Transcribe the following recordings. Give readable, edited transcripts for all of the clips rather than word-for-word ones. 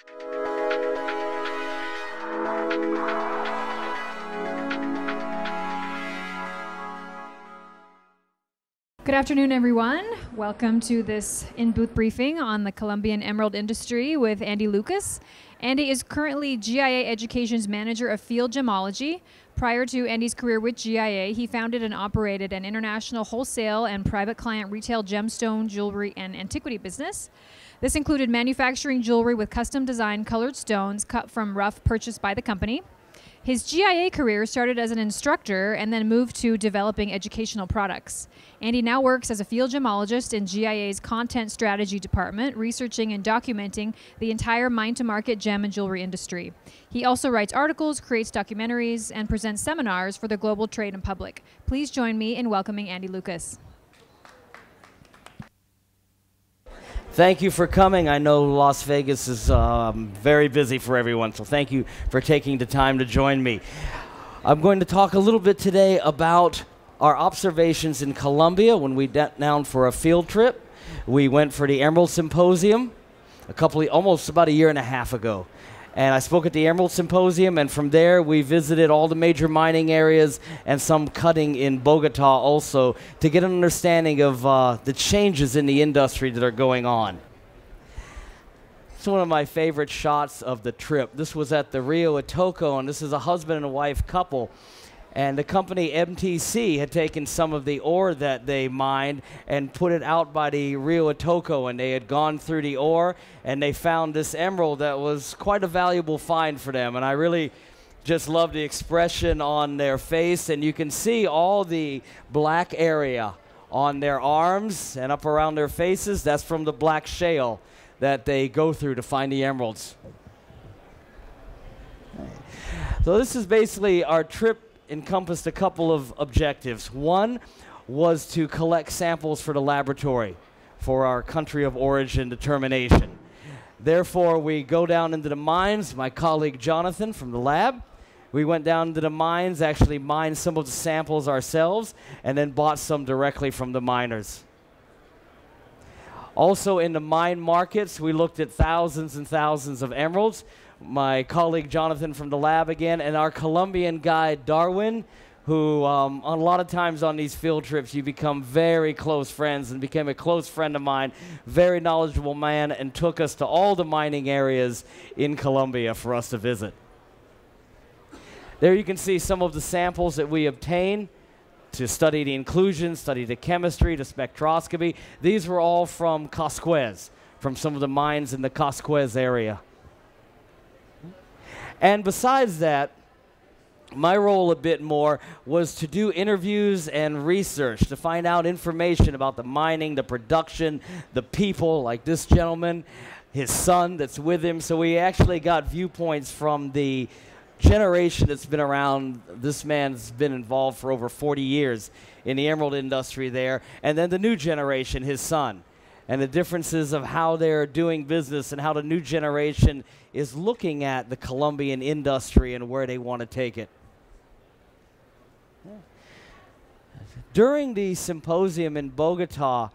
Good afternoon, everyone. Welcome to this in-booth briefing on the Colombian emerald industry with Andy Lucas. Andy is currently GIA Education's Manager of Field Gemology. Prior to Andy's career with GIA, he founded and operated an international wholesale and private client retail gemstone, jewelry, and antiquity business. This included manufacturing jewelry with custom-designed colored stones cut from rough purchased by the company. His GIA career started as an instructor and then moved to developing educational products. Andy now works as a field gemologist in GIA's Content Strategy Department, researching and documenting the entire mine-to-market gem and jewelry industry. He also writes articles, creates documentaries, and presents seminars for the global trade and public. Please join me in welcoming Andy Lucas. Thank you for coming. I know Las Vegas is very busy for everyone, so thank you for taking the time to join me. I'm going to talk a little bit today about our observations in Colombia when we went down for a field trip. We went for the Emerald Symposium almost about a year and a half ago. And I spoke at the Emerald Symposium, and from there we visited all the major mining areas and some cutting in Bogotá also to get an understanding of the changes in the industry that are going on. It's one of my favorite shots of the trip. This was at the Rio Otoko, and this is a husband and wife couple. And the company MTC had taken some of the ore that they mined and put it out by the Rio Otoko, and they had gone through the ore and they found this emerald that was quite a valuable find for them. And I really just love the expression on their face, and you can see all the black area on their arms and up around their faces. That's from the black shale that they go through to find the emeralds. So this is basically our trip. Encompassed a couple of objectives. One was to collect samples for the laboratory for our country of origin determination. Therefore, we go down into the mines. My colleague Jonathan from the lab, we went down to the mines, actually mined some of the samples ourselves, and then bought some directly from the miners. Also in the mine markets, we looked at thousands and thousands of emeralds. My colleague Jonathan from the lab again, and our Colombian guide Darwin, who a lot of times on these field trips you become very close friends, and became a close friend of mine, very knowledgeable man, and took us to all the mining areas in Colombia for us to visit. There you can see some of the samples that we obtained to study the inclusion, study the chemistry, the spectroscopy. These were all from Coscuez, from some of the mines in the Coscuez area. And besides that, my role a bit more was to do interviews and research to find out information about the mining, the production, the people, like this gentleman, his son that's with him. So we actually got viewpoints from the generation that's been around. This man's been involved for over 40 years in the emerald industry there. And then the new generation, his son, and the differences of how they're doing business and how the new generation is looking at the Colombian industry and where they want to take it. During the symposium in Bogotá,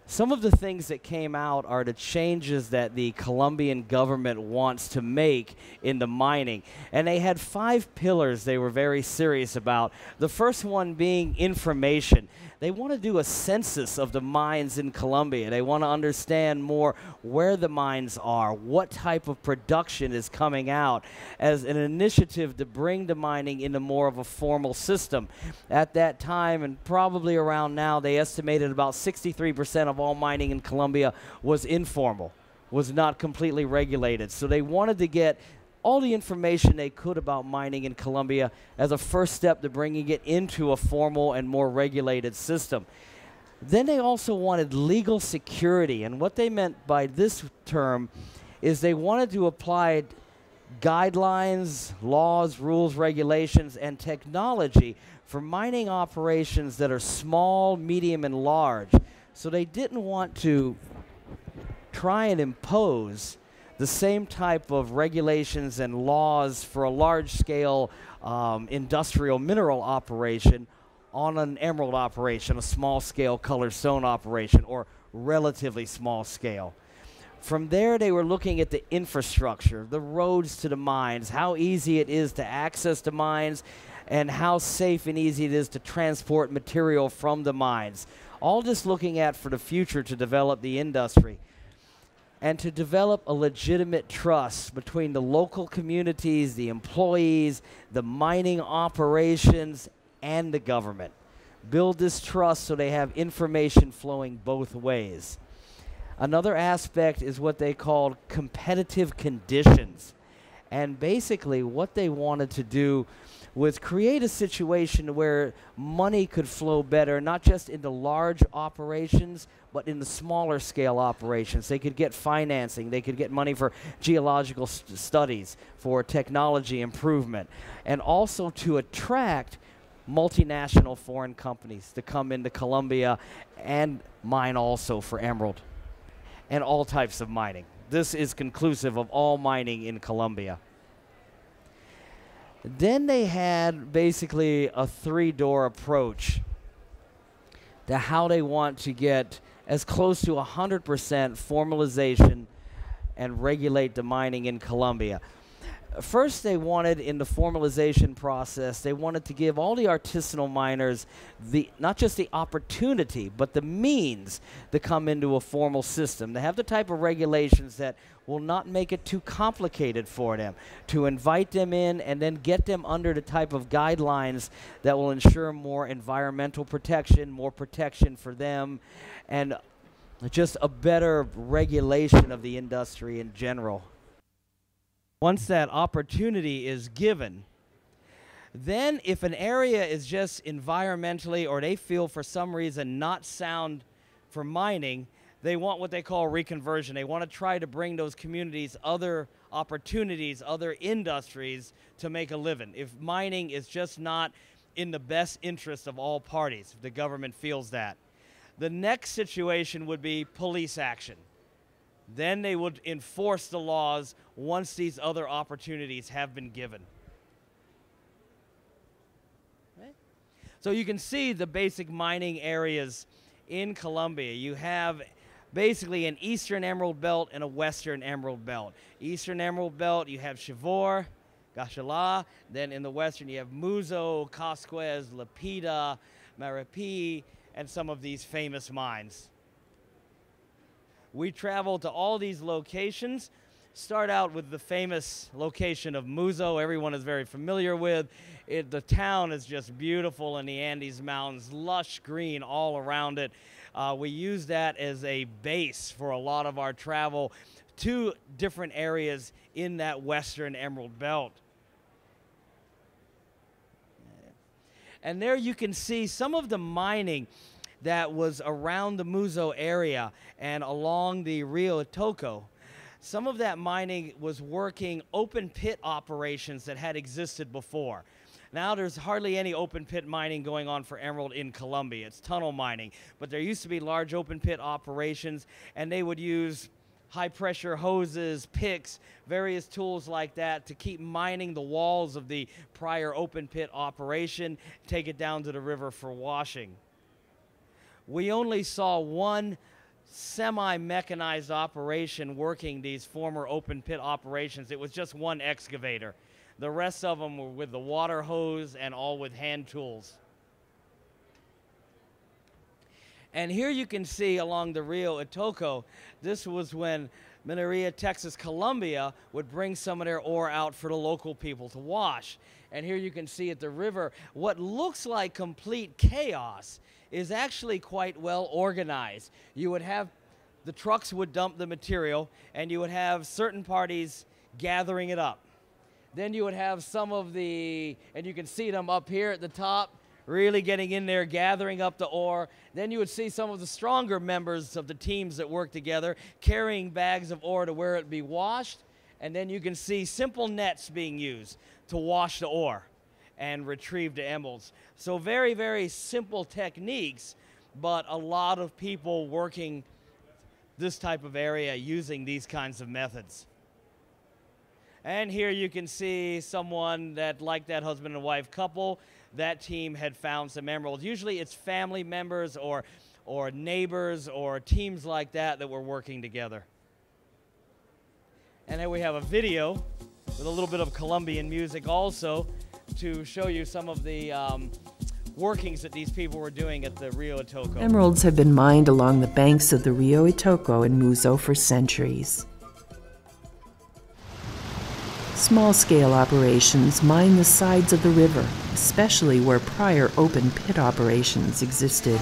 some of the things that came out are the changes that the Colombian government wants to make in the mining. And they had 5 pillars they were very serious about. The first one being information. They want to do a census of the mines in Colombia. They want to understand more where the mines are, what type of production is coming out, as an initiative to bring the mining into more of a formal system. At that time, and probably around now, they estimated about 63% of all mining in Colombia was informal, was not completely regulated. So they wanted to get all the information they could about mining in Colombia as a first step to bringing it into a formal and more regulated system. Then they also wanted legal security, and what they meant by this term is they wanted to apply guidelines, laws, rules, regulations, and technology for mining operations that are small, medium, and large. So they didn't want to try and impose the same type of regulations and laws for a large-scale industrial mineral operation on an emerald operation, a small-scale colored stone operation, or relatively small scale. From there, they were looking at the infrastructure, the roads to the mines, how easy it is to access the mines, and how safe and easy it is to transport material from the mines. All just looking at for the future to develop the industry and to develop a legitimate trust between the local communities, the employees, the mining operations, and the government. Build this trust so they have information flowing both ways. Another aspect is what they called competitive conditions. And basically what they wanted to do was create a situation where money could flow better, not just into large operations, but in the smaller scale operations. They could get financing, they could get money for geological studies, for technology improvement, and also to attract multinational foreign companies to come into Colombia and mine also for emerald and all types of mining. This is conclusive of all mining in Colombia. Then they had basically a three-door approach to how they want to get as close to 100% formalization and regulate the mining in Colombia. First, they wanted, in the formalization process, they wanted to give all the artisanal miners not just the opportunity, but the means to come into a formal system. They have the type of regulations that will not make it too complicated for them, to invite them in and then get them under the type of guidelines that will ensure more environmental protection, more protection for them, and just a better regulation of the industry in general. Once that opportunity is given, then if an area is just environmentally or they feel for some reason not sound for mining, they want what they call reconversion. They want to try to bring those communities other opportunities, other industries to make a living. If mining is just not in the best interest of all parties, if the government feels that. The next situation would be police action. Then they would enforce the laws once these other opportunities have been given. Okay. So you can see the basic mining areas in Colombia. You have basically an eastern emerald belt and a western emerald belt. Eastern emerald belt, you have Chivor, Gachala. Then in the western, you have Muzo, Coscuez, Lapida, Maripi, and some of these famous mines. We travel to all these locations. Start out with the famous location of Muzo, everyone is very familiar with. The town is just beautiful in the Andes Mountains, lush green all around it. We use that as a base for a lot of our travel to different areas in that western emerald belt. And there you can see some of the mining that was around the Muzo area and along the Rio Otoko. Some of that mining was working open pit operations that had existed before. Now there's hardly any open pit mining going on for emerald in Colombia. It's tunnel mining. But there used to be large open pit operations, and they would use high pressure hoses, picks, various tools like that to keep mining the walls of the prior open pit operation, take it down to the river for washing. We only saw one semi-mechanized operation working these former open pit operations. It was just one excavator. The rest of them were with the water hose and all with hand tools. And here you can see along the Rio Otoko, this was when Minería Texas Colombia would bring some of their ore out for the local people to wash. And here you can see at the river, what looks like complete chaos is actually quite well organized. You would have, the trucks would dump the material, and you would have certain parties gathering it up. Then you would have some of the, and you can see them up here at the top, really getting in there, gathering up the ore. Then you would see some of the stronger members of the teams that work together carrying bags of ore to where it be washed. And then you can see simple nets being used to wash the ore and retrieve the emeralds. So very, very simple techniques, but a lot of people working this type of area using these kinds of methods. And here you can see someone that, like that husband and wife couple, that team had found some emeralds. Usually it's family members or neighbors or teams like that that were working together. And then we have a video with a little bit of Colombian music also to show you some of the workings that these people were doing at the Rio Otoko. Emeralds have been mined along the banks of the Rio Otoko in Muzo for centuries. Small-scale operations mine the sides of the river, especially where prior open pit operations existed.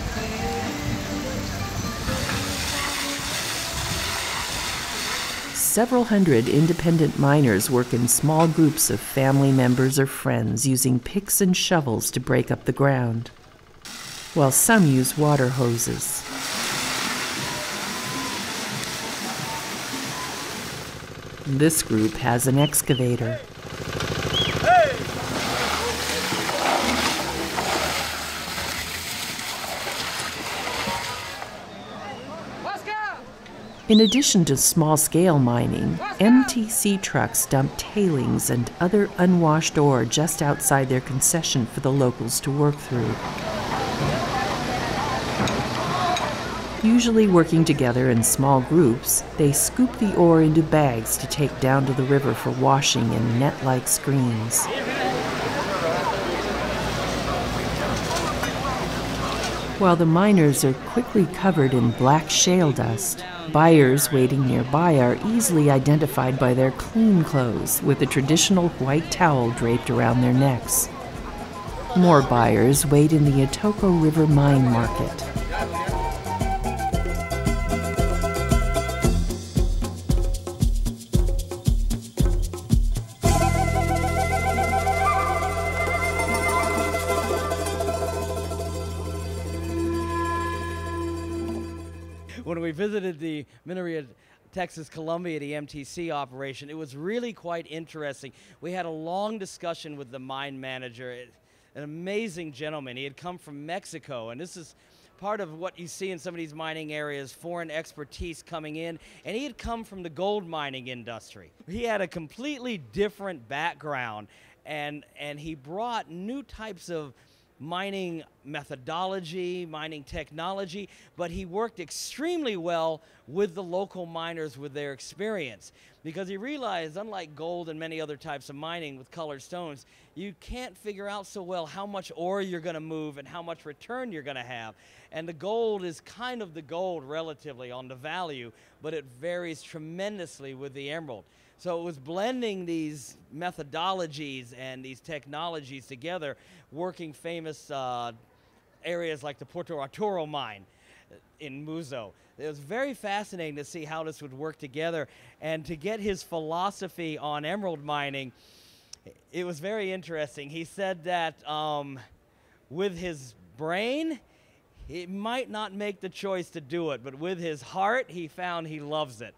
Several hundred independent miners work in small groups of family members or friends using picks and shovels to break up the ground, while some use water hoses. This group has an excavator. In addition to small-scale mining, MTC trucks dump tailings and other unwashed ore just outside their concession for the locals to work through. Usually working together in small groups, they scoop the ore into bags to take down to the river for washing in net-like screens. While the miners are quickly covered in black shale dust, buyers waiting nearby are easily identified by their clean clothes with a traditional white towel draped around their necks. More buyers wait in the Otoko River Mine Market. When we visited the Minería Texas Colombia, the MTC operation, it was really quite interesting. We had a long discussion with the mine manager, an amazing gentleman. He had come from Mexico, and this is part of what you see in some of these mining areas, foreign expertise coming in, and he had come from the gold mining industry. He had a completely different background, and he brought new types of mining methodology, mining technology, but he worked extremely well with the local miners with their experience, because he realized, unlike gold and many other types of mining with colored stones, you can't figure out so well how much ore you're going to move and how much return you're going to have. And the gold is kind of the gold relatively on the value, but it varies tremendously with the emerald. So it was blending these methodologies and these technologies together, working famous areas like the Puerto Arturo mine in Muzo. It was very fascinating to see how this would work together, and to get his philosophy on emerald mining, it was very interesting. He said that with his brain, he might not make the choice to do it, but with his heart, he found he loves it.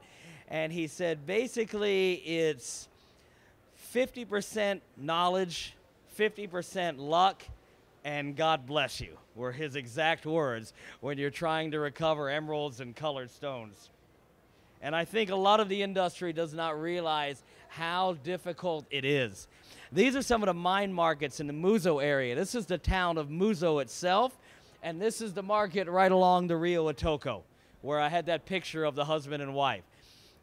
And he said basically it's 50% knowledge, 50% luck, and God bless you, were his exact words when you're trying to recover emeralds and colored stones. And I think a lot of the industry does not realize how difficult it is. These are some of the mine markets in the Muzo area. This is the town of Muzo itself, and this is the market right along the Rio Otoko, where I had that picture of the husband and wife.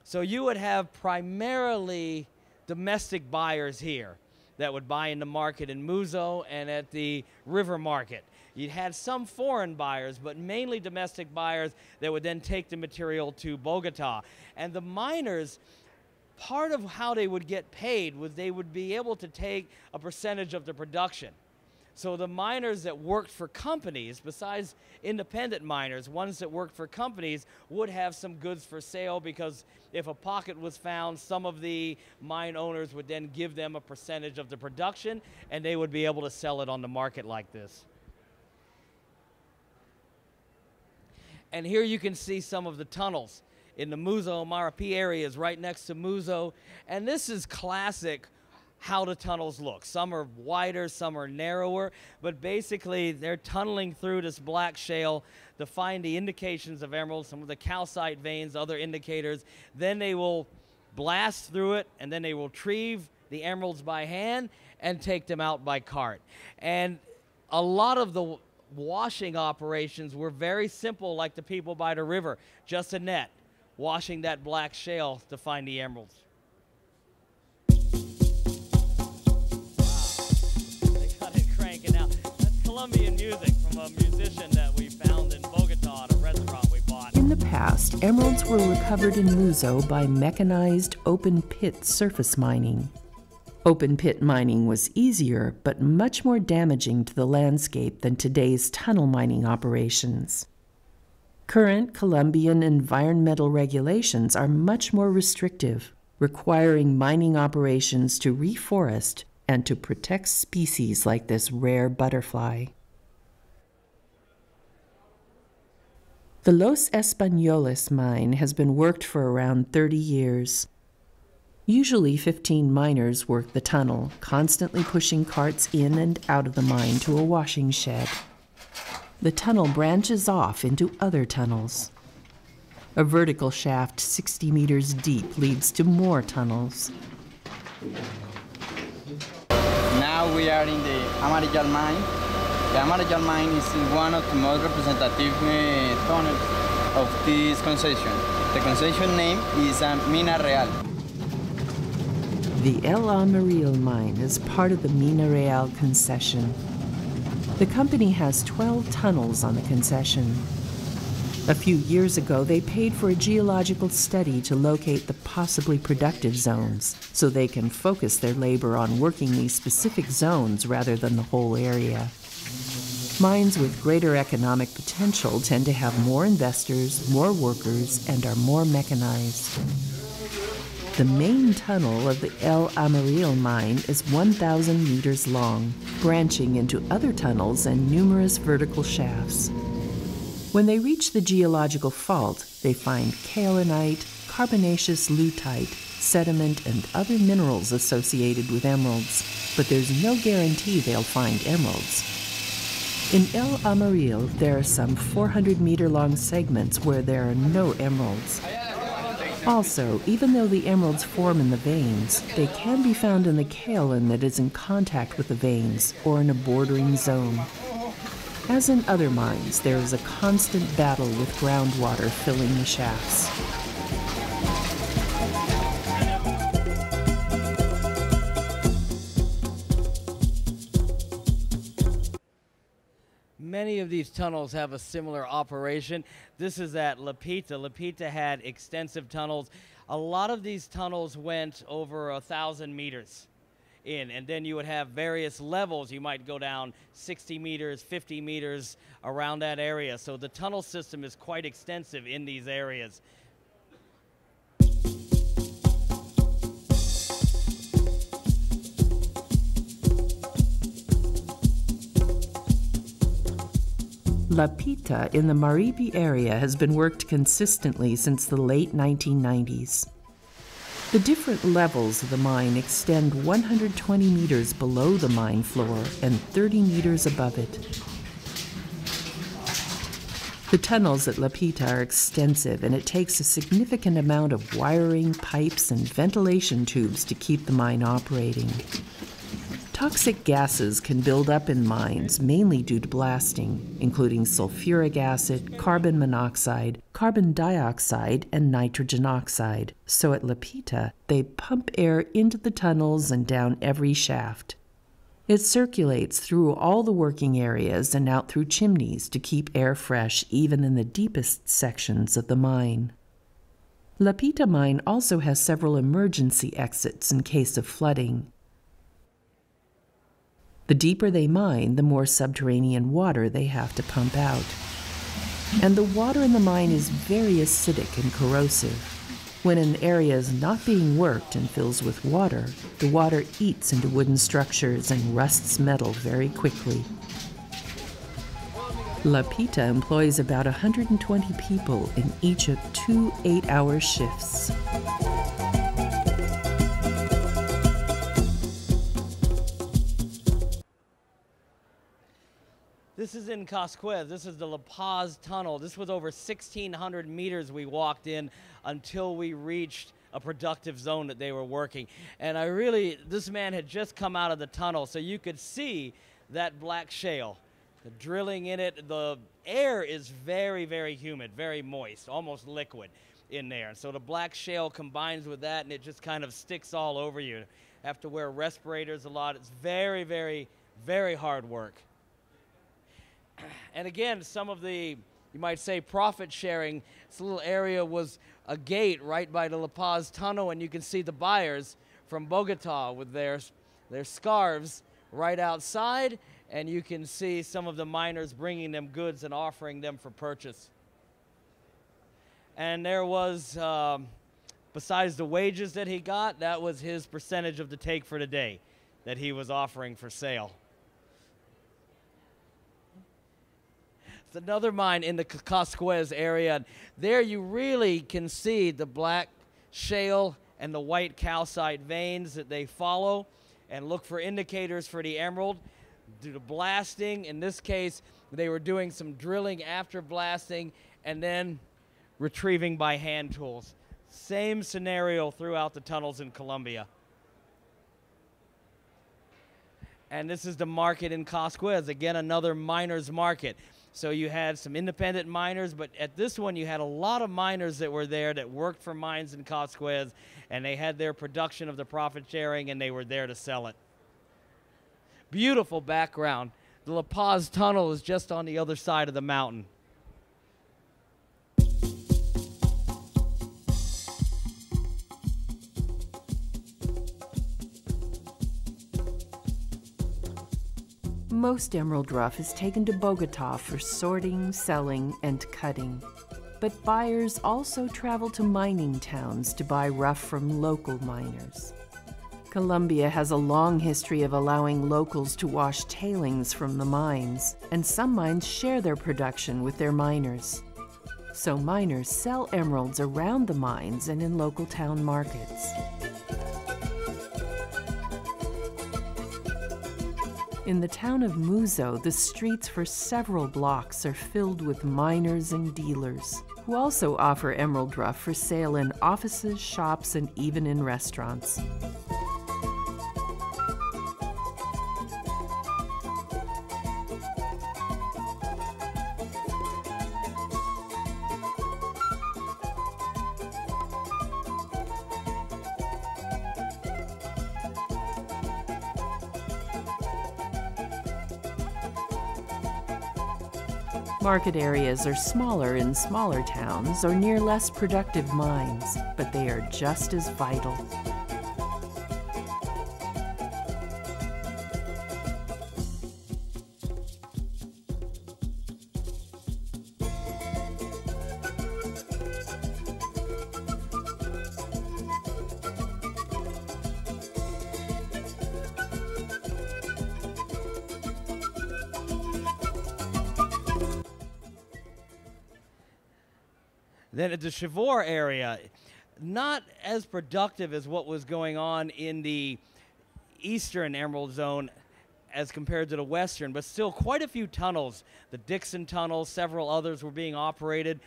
So you would have primarily domestic buyers here that would buy in the market in Muzo and at the river market. You'd had some foreign buyers, but mainly domestic buyers that would then take the material to Bogotá. And the miners, part of how they would get paid was they would be able to take a percentage of the production. So the miners that worked for companies, besides independent miners, ones that worked for companies would have some goods for sale, because if a pocket was found, some of the mine owners would then give them a percentage of the production, and they would be able to sell it on the market like this. And here you can see some of the tunnels in the Muzo Marapi areas right next to Muzo, and this is classic how the tunnels look. Some are wider, some are narrower, but basically they're tunneling through this black shale to find the indications of emeralds, some of the calcite veins, other indicators. Then they will blast through it, and then they will retrieve the emeralds by hand and take them out by cart. And a lot of the washing operations were very simple, like the people by the river, just a net, washing that black shale to find the emeralds. Colombian music from a musician that we found in Bogotá at a restaurant we bought. In the past, emeralds were recovered in Muzo by mechanized open-pit surface mining. Open-pit mining was easier, but much more damaging to the landscape than today's tunnel mining operations. Current Colombian environmental regulations are much more restrictive, requiring mining operations to reforest and to protect species like this rare butterfly. The Los Españoles mine has been worked for around 30 years. Usually 15 miners work the tunnel, constantly pushing carts in and out of the mine to a washing shed. The tunnel branches off into other tunnels. A vertical shaft 60 meters deep leads to more tunnels. Now we are in the Gemological mine. The Gemological mine is one of the most representative tunnels of this concession. The concession name is Mina Real. The El Amaril mine is part of the Mina Real concession. The company has 12 tunnels on the concession. A few years ago, they paid for a geological study to locate the possibly productive zones, so they can focus their labor on working these specific zones rather than the whole area. Mines with greater economic potential tend to have more investors, more workers, and are more mechanized. The main tunnel of the El Amaril mine is 1,000 meters long, branching into other tunnels and numerous vertical shafts. When they reach the geological fault, they find kaolinite, carbonaceous lutite, sediment, and other minerals associated with emeralds, but there's no guarantee they'll find emeralds. In El Amaril, there are some 400-meter-long segments where there are no emeralds. Also, even though the emeralds form in the veins, they can be found in the kaolin that is in contact with the veins or in a bordering zone. As in other mines, there is a constant battle with groundwater filling the shafts. Many of these tunnels have a similar operation. This is at La Pita. La Pita had extensive tunnels. A lot of these tunnels went over 1,000 meters in, and then you would have various levels. You might go down 60 meters, 50 meters around that area. So the tunnel system is quite extensive in these areas. La Pita in the Maribi area has been worked consistently since the late 1990s. The different levels of the mine extend 120 meters below the mine floor and 30 meters above it. The tunnels at La Pita are extensive, and it takes a significant amount of wiring, pipes, and ventilation tubes to keep the mine operating. Toxic gases can build up in mines, mainly due to blasting, including sulfuric acid, carbon monoxide, carbon dioxide, and nitrogen oxide. So at La Pita, they pump air into the tunnels and down every shaft. It circulates through all the working areas and out through chimneys to keep air fresh even in the deepest sections of the mine. La Pita mine also has several emergency exits in case of flooding. The deeper they mine, the more subterranean water they have to pump out. And the water in the mine is very acidic and corrosive. When an area is not being worked and fills with water, the water eats into wooden structures and rusts metal very quickly. La Pita employs about 120 people in each of 2 8-hour shifts. This is in Coscuez. This is the La Paz Tunnel. This was over 1,600 meters we walked in until we reached a productive zone that they were working. And this man had just come out of the tunnel, so you could see that black shale. The drilling in it, the air is very, very humid, very moist, almost liquid in there. And so the black shale combines with that, and it just kind of sticks all over you. Have to wear respirators a lot. It's very, very, very hard work. And again, some of the, you might say, profit sharing. This little area was a gate right by the La Paz Tunnel, and you can see the buyers from Bogotá with their scarves right outside, and you can see some of the miners bringing them goods and offering them for purchase. And there was, besides the wages that he got, that was his percentage of the take for the day that he was offering for sale. It's another mine in the Coscuez area. There you really can see the black shale and the white calcite veins that they follow and look for indicators for the emerald. Do the blasting. In this case, they were doing some drilling after blasting and then retrieving by hand tools. Same scenario throughout the tunnels in Colombia. And this is the market in Coscuez, again, another miner's market. So you had some independent miners, but at this one you had a lot of miners that were there that worked for mines in Coscuez, and they had their production of the profit sharing, and they were there to sell it. Beautiful background. The La Paz Tunnel is just on the other side of the mountain. Most emerald rough is taken to Bogotá for sorting, selling, and cutting. But buyers also travel to mining towns to buy rough from local miners. Colombia has a long history of allowing locals to wash tailings from the mines, and some mines share their production with their miners. So miners sell emeralds around the mines and in local town markets. In the town of Muzo, the streets for several blocks are filled with miners and dealers, who also offer emerald rough for sale in offices, shops, and even in restaurants. Market areas are smaller in smaller towns or near less productive mines, but they are just as vital. Then at the Chivor area, not as productive as what was going on in the eastern emerald zone as compared to the western, but still quite a few tunnels. The Dixon Tunnel, several others were being operated.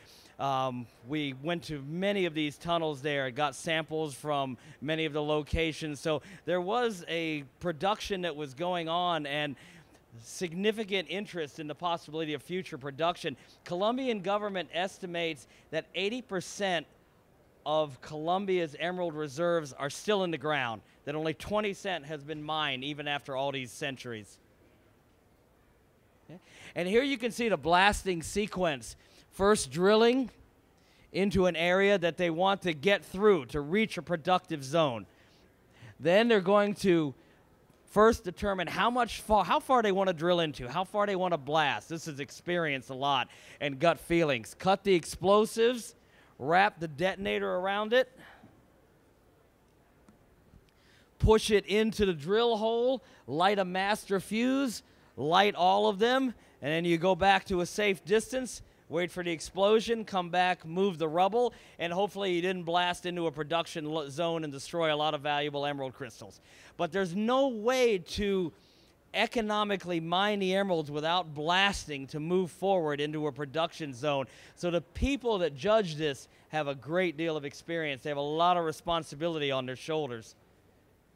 We went to many of these tunnels there, got samples from many of the locations. So there was a production that was going on and significant interest in the possibility of future production. Colombian government estimates that 80% of Colombia's emerald reserves are still in the ground, that only 20% has been mined even after all these centuries. Okay. And here you can see the blasting sequence. First drilling into an area that they want to get through to reach a productive zone. Then they're going to first determine how far they want to drill into, how far they want to blast. This is experience a lot and gut feelings. Cut the explosives, wrap the detonator around it, push it into the drill hole, light a master fuse, light all of them, and then you go back to a safe distance, wait for the explosion, come back, move the rubble, and hopefully you didn't blast into a production zone and destroy a lot of valuable emerald crystals. But there's no way to economically mine the emeralds without blasting to move forward into a production zone. So the people that judge this have a great deal of experience. They have a lot of responsibility on their shoulders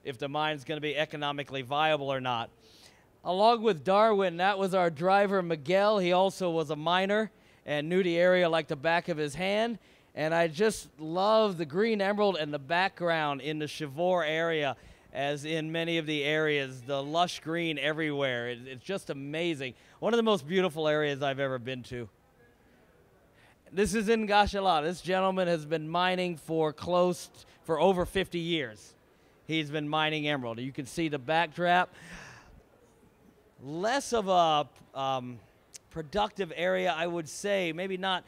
if the mine's going to be economically viable or not. Along with Darwin, that was our driver, Miguel. He also was a miner and knew the area like the back of his hand. And I just love the green emerald and the background in the Chivor area. as in many of the areas, the lush green everywhere. It's just amazing. One of the most beautiful areas I've ever been to. This is in Gashala. This gentleman has been mining for over 50 years. He's been mining emerald. You can see the backdrop. Less of a productive area, I would say. Maybe not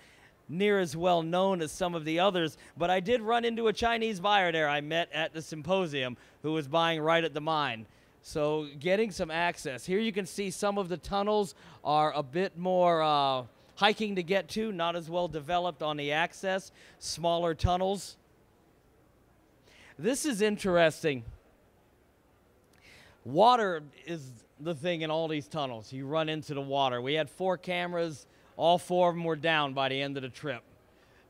near as well known as some of the others, but I did run into a Chinese buyer there I met at the symposium who was buying right at the mine. So getting some access. Here you can see some of the tunnels are a bit more hiking to get to, not as well developed on the access, smaller tunnels. This is interesting. Water is the thing in all these tunnels. You run into the water. We had 4 cameras. All 4 of them were down by the end of the trip.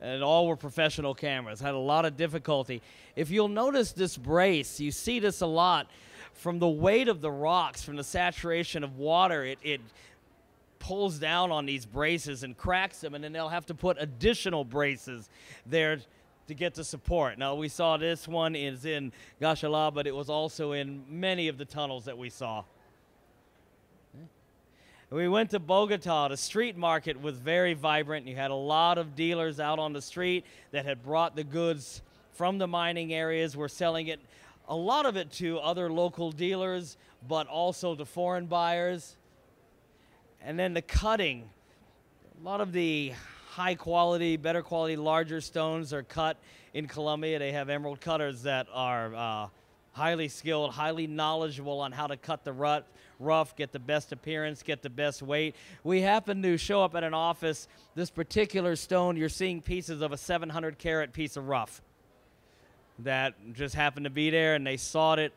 And all were professional cameras. Had a lot of difficulty. If you'll notice this brace, you see this a lot. From the weight of the rocks, from the saturation of water, it pulls down on these braces and cracks them, and then they'll have to put additional braces there to get the support. Now, we saw this one is in Gashala, but it was also in many of the tunnels that we saw. We went to Bogotá. The street market was very vibrant. You had a lot of dealers out on the street that had brought the goods from the mining areas, were selling it, a lot of it to other local dealers, but also to foreign buyers. And then the cutting. A lot of the high quality, better quality, larger stones are cut in Colombia. They have emerald cutters that are highly skilled, highly knowledgeable on how to cut the rough, get the best appearance, get the best weight. We happened to show up at an office. This particular stone, you're seeing pieces of a 700 carat piece of rough that just happened to be there, and they sawed it,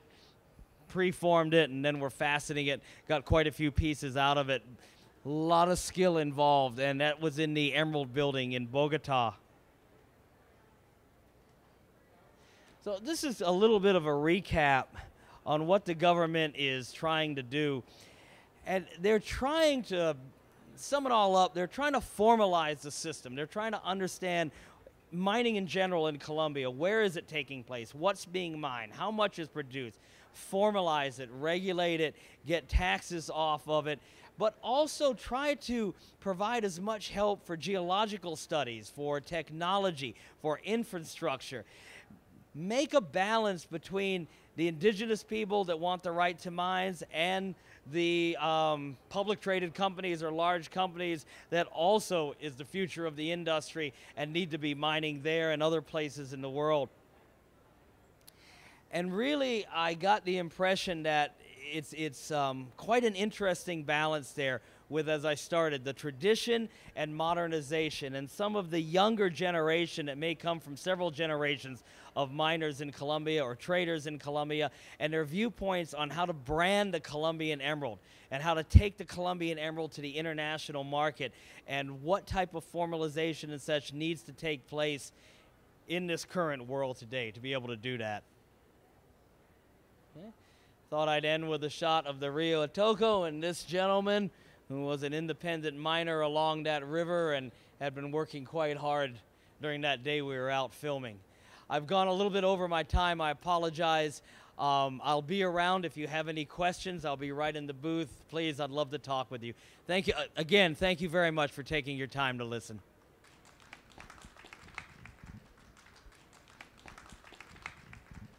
preformed it, and then were faceting it. Got quite a few pieces out of it. A lot of skill involved, and that was in the Emerald Building in Bogotá. So this is a little bit of a recap on what the government is trying to do. And they're trying to sum it all up. They're trying to formalize the system. They're trying to understand mining in general in Colombia. Where is it taking place? What's being mined? How much is produced? Formalize it, regulate it, get taxes off of it, but also try to provide as much help for geological studies, for technology, for infrastructure. Make a balance between the indigenous people that want the right to mines and the public traded companies or large companies that also is the future of the industry and need to be mining there and other places in the world. And really, I got the impression that it's quite an interesting balance there with, as I started, the tradition and modernization, and some of the younger generation that may come from several generations of miners in Colombia or traders in Colombia, and their viewpoints on how to brand the Colombian emerald and how to take the Colombian emerald to the international market, and what type of formalization and such needs to take place in this current world today to be able to do that. Okay. Thought I'd end with a shot of the Rio Otoko and this gentleman who was an independent miner along that river and had been working quite hard during that day we were out filming. I've gone a little bit over my time. I apologize. I'll be around if you have any questions. I'll be right in the booth. Please, I'd love to talk with you. Thank you. Again, thank you very much for taking your time to listen.